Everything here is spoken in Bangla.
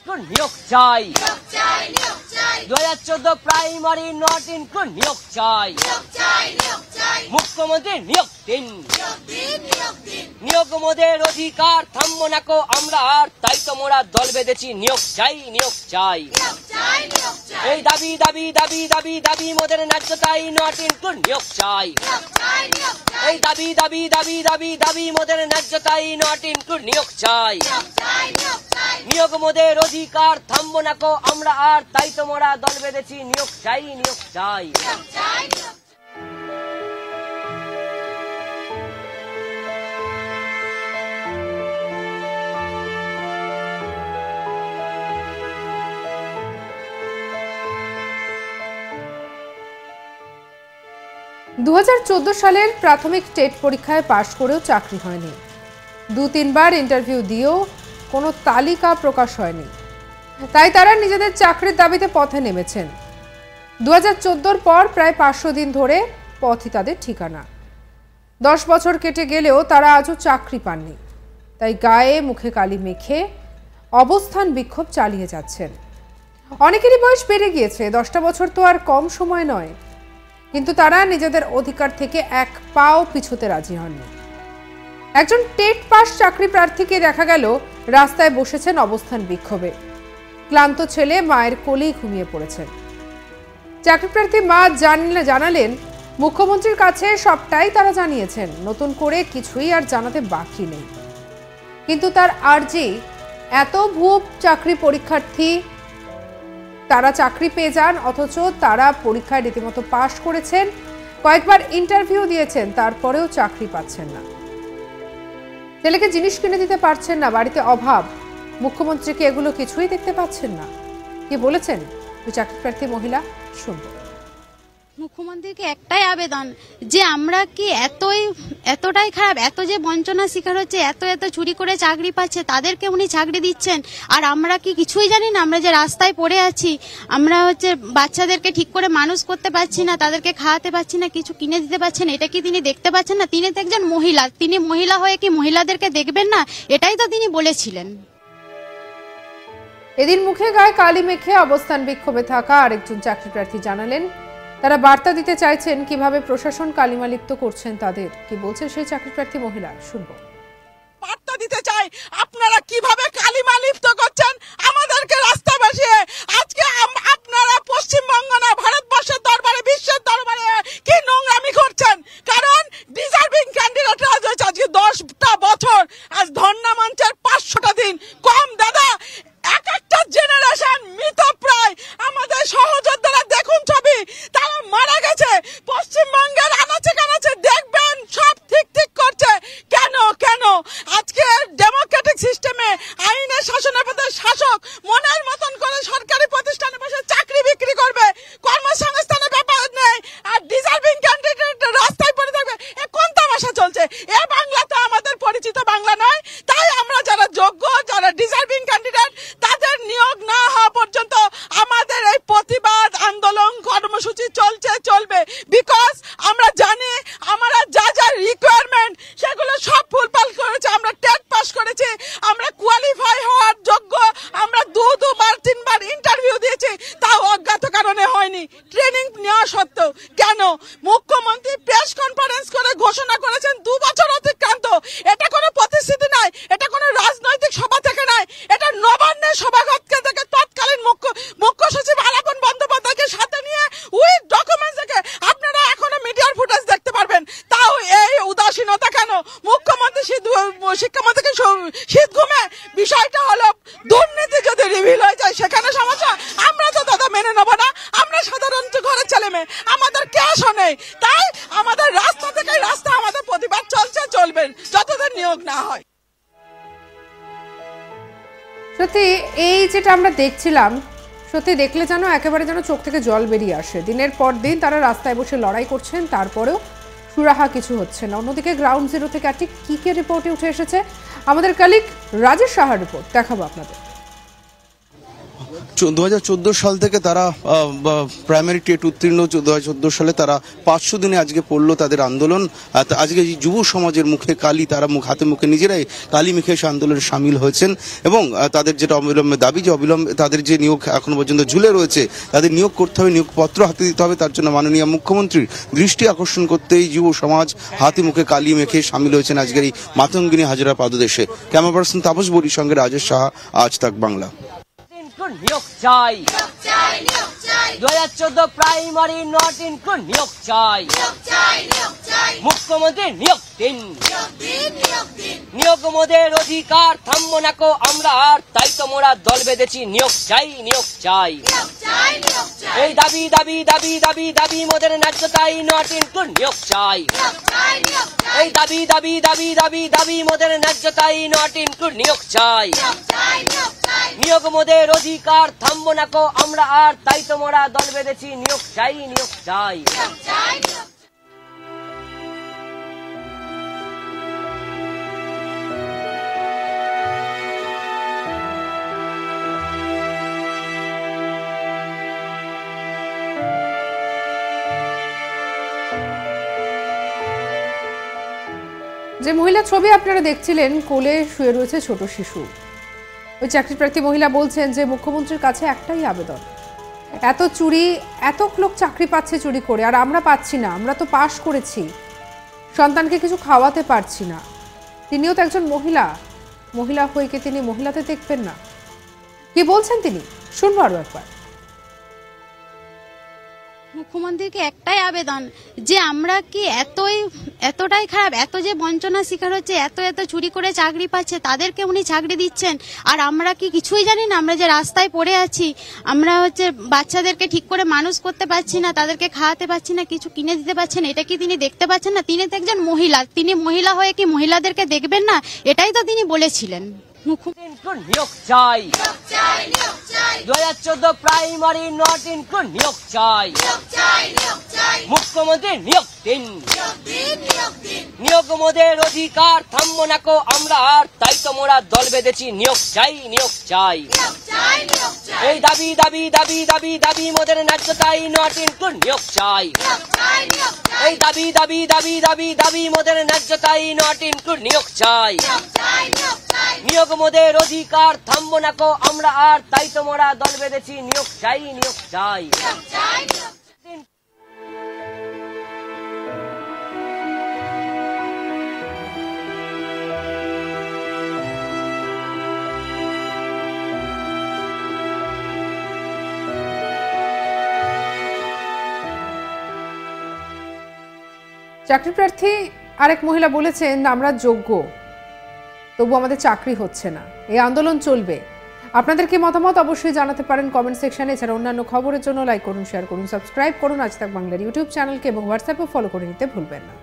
ইনক্লুড নিয়োগ চাই 2014 প্রাইমারি নট ইনক্লুড নিয়োগ চাই মুখ্যমন্ত্রী নিয়োগ দিন নিয়োগ মোদের অধিকার থামবো না কো আমরা আর তাই তো মোরা দল বেঁধেছি নিয়োগ চাই এই দাবি দাবি দাবি দাবি দাবি মোদের ন্যায্য তাই নট ইনক্লুড নিয়োগ চাই এই দাবি দাবি দাবি দাবি দাবি মোদের ন্যায্য তাই নট ইনক্লুড নিয়োগ চাই নিয়োগ মোদের অধিকার থামবো না কো আমরা আর তাই তো মোরা দল বেঁধেছি নিয়োগ চাই 2014 সালের প্রাথমিক টেট পরীক্ষায় পাশ করেও চাকরি হয়নি। 2-3 বার ইন্টারভিউ দিয়েও কোনো তালিকা প্রকাশ হয়নি। তাই তারা নিজেদের চাকরির দাবিতে পথে নেমেছেন। 2014 পর প্রায় 500 দিন ধরে পথই তাদের ঠিকানা। 10 বছর কেটে গেলেও তারা আজও চাকরি পাননি। তাই গায়ে মুখে কালি মেখে অবস্থান বিক্ষোভ চালিয়ে যাচ্ছেন। অনেকেরই বয়স বেড়ে গিয়েছে, 10টা বছর তো আর কম সময় নয়। কিন্তু তারা নিজেদের অধিকার থেকে এক পাও পিছুতে রাজি হননি। একজন টেট পাস চাকরি প্রার্থীকে দেখা গেল রাস্তায় বসেছেন অবস্থান বিক্ষোভে। ক্লান্ত ছেলে মায়ের কোলেই ঘুমিয়ে পড়েছেন। চাকরি প্রার্থী মা জানালেন মুখ্যমন্ত্রীর কাছে সবটাই তারা জানিয়েছেন, নতুন করে কিছুই আর জানাতে বাকি নেই। কিন্তু তার আর্জি এত ভুয়ো চাকরি পরীক্ষার্থী তারা চাকরি পেয়ে যান, অথচ তারা পরীক্ষায় রীতিমতো পাশ করেছেন, কয়েকবার ইন্টারভিউ দিয়েছেন, তারপরেও চাকরি পাচ্ছেন না। ছেলেকে জিনিস কিনে দিতে পারছেন না, বাড়িতে অভাব, মুখ্যমন্ত্রীকে এগুলো কিছুই দেখতে পাচ্ছেন না। কি বলেছেন ওই চাকরি প্রার্থী মহিলা, শুনবো। মুখ্যমন্ত্রীকে একটাই আবেদন যে আমরা কি এতটাই খারাপ, এত যে বঞ্চনার শিকার হচ্ছে, এত চুরি করে চাকরি পাচ্ছে, তাদেরকে উনি চাকরি দিচ্ছেন, আর আমরা কি কিছুই জানি না? আমরা যে রাস্তায় পড়ে আছি, আমরা বাচ্চাদেরকে ঠিক করে মানুষ করতে পারছি না, তাদেরকে খাওয়াতে পারছি না, কিছু কিনে দিতে পারছেন, এটা কি তিনি দেখতে পাচ্ছেন না? তিনি তো একজন মহিলা, তিনি মহিলা হয়ে কি মহিলাদেরকে দেখবেন না? এটাই তো তিনি বলেছিলেন। এদিন মুখে গায়ে কালি মেখে অবস্থান বিক্ষোভে থাকা আরেকজন চাকরি প্রার্থী জানালেন তারা বার্তা দিতে চাইছেন কিভাবে প্রশাসন কালিমালিপ্ত করছেন তাদের। কি বলছেন সেই চাকরি প্রার্থী মহিলা, শুনবো। বার্তা দিতে চাই আপনারা কিভাবে কালিমালিপ্ত করছেন আমাদেরকে রাস্তা বসিয়ে। আজকে আপনারা পশ্চিমবঙ্গ না ভারতবর্ষের দরবারে, বিশ্বের দরবারে কি নোংরামি করছেন। কারণ ডিজার্ভিং ক্যান্ডিডেটরা আজকে 10টা বছর, আজ ধর্ণা মঞ্চের 500টা দিন কম। দাদা, এক একটা জেনারেশন মৃতপ্রায়। আমাদের সহযোদ্ধারা দেখুন ছবি, তারা মারা গেছে। পশ্চিমবঙ্গের আনাচে কানাচে দেখবেন সব ঠিক করছে। কেন আজকে ডেমোক্রেটিক সিস্টেমে আইনের শাসনের পথে শাসক মনের মতন করে সরকারি প্রতিষ্ঠানে বসে চাকরি বিক্রি করবে, কর্মসংস্থানের ব্যাপার নেই, আর ডিজার্ভিং ক্যান্ডিডেট রাস্তায় পড়ে থাকবে। এ কোন তামাশা চলছে? এ বাংলা তো আমাদের পরিচিত বাংলা নয়। তাই আমরা যারা যোগ্য, যারা ডিজার্ভিং ক্যান্ডিডেট, তাদের নিয়োগ না হওয়া পর্যন্ত আমাদের এই প্রতিবাদ আন্দোলন কর্মসূচি চলবে। বিকজ আমরা জানি আমরা যা রিকোয়ারমেন্ট সেগুলো সব ফুলফিল করেছে। আমরা টেট পাস করেছি, আমরা কোয়ালিফাই হওয়ার যোগ্য, আমরা 2-3 ইন্টারভিউ দিয়েছি, তাও অজ্ঞাত কারণে হয়নি। ট্রেনিং নেওয়া সত্ত্বেও কেন? মুখ্যমন্ত্রী প্রেস কনফারেন্স করে ঘোষণা করেছেন 2 বছর অতিক্রান্ত। এটা কোনো প্রতিশ্রুতি নয়, এটা কোনো রাজনৈতিক সভা থেকে নয়, এটা নবান্নের সভাঘর থেকে তৎকালীন মুখ্য সচিব আলাপন বন্দ্যোপাধ্যায়কে সাথে নিয়ে উইথ ডকুমেন্টস থেকে আপনারা এখনো মিডিয়ার ফুটেজ দেখতে পারবেন। তাও এই উদাসীনতা কেন? মুখ্যমন্ত্রী শিক্ষামন্ত্রীকে শীত ঘুমে। বিষয়টা হলো দুর্নীতি যদি রিভিল হয়ে যায় সেখানে সমস্যা। আমরা তো দাদা মেনে নেবো না, আমরা সাধারণ ঘরের ছেলে মেয়ে, আমাদের ক্যাশও নেই। তাই আমাদের রাস্তা থেকে রাস্তা আমাদের প্রতিবাদ চলবে যতদিন নিয়োগ না হয়। সত্যি এই যেটা আমরা দেখছিলাম, সত্যি দেখলে যেন একেবারে যেন চোখ থেকে জল বেরিয়ে আসে। দিনের পর দিন তারা রাস্তায় বসে লড়াই করছেন, তারপরেও সুরাহা কিছু হচ্ছে না। অন্যদিকে গ্রাউন্ড জিরো থেকে একটি কি রিপোর্টে উঠে এসেছে আমাদের কলিগ রাজেশ সাহার রিপোর্ট, দেখাবো আপনাদের। 2014 সাল থেকে তারা প্রাইমারি টেট উত্তীর্ণ। 2014 সালে তারা 500 দিনে আজকে পড়লো তাদের আন্দোলন। আজকে যুব সমাজের মুখে কালি, তারা হাতে মুখে নিজেরাই কালি মেখে এসে আন্দোলনে সামিল হয়েছেন এবং তাদের যেটা অবিলম্বে দাবি, যে অবিলম্বে তাদের যে নিয়োগ এখনো পর্যন্ত ঝুলে রয়েছে তাদের নিয়োগ করতে হবে, নিয়োগপত্র হাতে দিতে হবে। তার জন্য মাননীয় মুখ্যমন্ত্রীর দৃষ্টি আকর্ষণ করতেই যুব সমাজ হাতে মুখে কালি মেখে সামিল হয়েছেন আজকের এই মাতঙ্গিনী হাজরা পাদদেশে। ক্যামেরা পার্সন তাপস বড়ির সঙ্গে রাজেশ সাহা, আজ তাক বাংলা। নিয়োগ চাই 2014 প্রাইমারি নট ইনক্লুড নিয়োগ চাই মুখ্যমন্ত্রী নিয়োগ দিন নিয়োগ মোদের অধিকার থামবো না কো আমরা আর, তাই তো মোরা দল বেঁধেছি নিয়োগ চাই নিয়োগ চাই। এই দাবি দাবি দাবি দাবি দাবি মোদের ন্যায্য তাই নট ইনক্লুড নিয়োগ চাই। এই দাবি দাবি দাবি দাবি দাবি মোদের ন্যায্য তাই নট ইনক্লুড নিয়োগ চাই। নিয়োগ মোদের অধিকার থামবো না কো আমরা আর, তাই তো মোরা দল বেঁধেছি নিয়োগ চাই নিয়োগ চাই। যে মহিলা ছবি আপনারা দেখছিলেন, কোলে শুয়ে রয়েছে ছোট শিশু। ওই চাকরি প্রার্থী মহিলা বলছেন যে মুখ্যমন্ত্রীর কাছে একটাই আবেদন, এত চুরি, এত লোক চাকরি পাচ্ছে চুরি করে, আর আমরা পাচ্ছি না। আমরা তো পাশ করেছি, সন্তানকে কিছু খাওয়াতে পারছি না। তিনিও তো একজন মহিলা, মহিলা হয়ে কি তিনি মহিলাতে দেখবেন না? কি বলছেন তিনি, শুনবো আরো একবার। মুখ্যমন্ত্রীকে একটাই আবেদন যে আমরা কি এতটাই খারাপ, এত যে বঞ্চনার শিকার হচ্ছে, এত চুরি করে চাকরি পাচ্ছে, তাদেরকে উনি চাকরি দিচ্ছেন, আর আমরা কি কিছুই জানি না? আমরা যে রাস্তায় পড়ে আছি, আমরা বাচ্চাদেরকে ঠিক করে মানুষ করতে পারছি না, তাদেরকে খাওয়াতে পারছি না, কিছু কিনে দিতে পারছেন, এটা কি তিনি দেখতে পাচ্ছেন না? তিনি তো একজন মহিলা, তিনি মহিলা হয়ে কি মহিলাদেরকে দেখবেন না? এটাই তো তিনি বলেছিলেন। নিয়োগ চাই 2014 প্রাইমারি নট ইনক্লুড নিয়োগ চাই মুখ্যমন্ত্রী নিয়োগ দিন নিয়োগ মোদের অধিকার থামবো না কো আমরা আর, তাই তো মোরা দল বেঁধেছি নিয়োগ চাই নিয়োগ চাই। এই দাবি দাবি দাবি দাবি দাবি মোদের ন্যায্য তাই নট ইনক্লুড নিয়োগ চাই। এই দাবি দাবি দাবি দাবি দাবি মোদের ন্যায্য তাই নট ইনক্লুড নিয়োগ চাই। নিয়োগ মোদের অধিকার থামবো না কো আমরা আর, তাই তো মোরা দল বেঁধেছি নিয়োগ চাই নিয়োগ চাই। চাকরি প্রার্থী আরেক মহিলা বলেছেন, আমরা যোগ্য, তবু আমাদের চাকরি হচ্ছে না, এই আন্দোলন চলবে। আপনাদের কি মতামত অবশ্যই জানাতে পারেন কমেন্ট সেকশনে। এছাড়া অন্যান্য খবরের জন্য লাইক করুন, শেয়ার করুন, সাবস্ক্রাইব করুন আজ তাক বাংলার ইউটিউব চ্যানেলকে এবং হোয়াটসঅ্যাপে ফলো করে নিতে ভুলবেন না।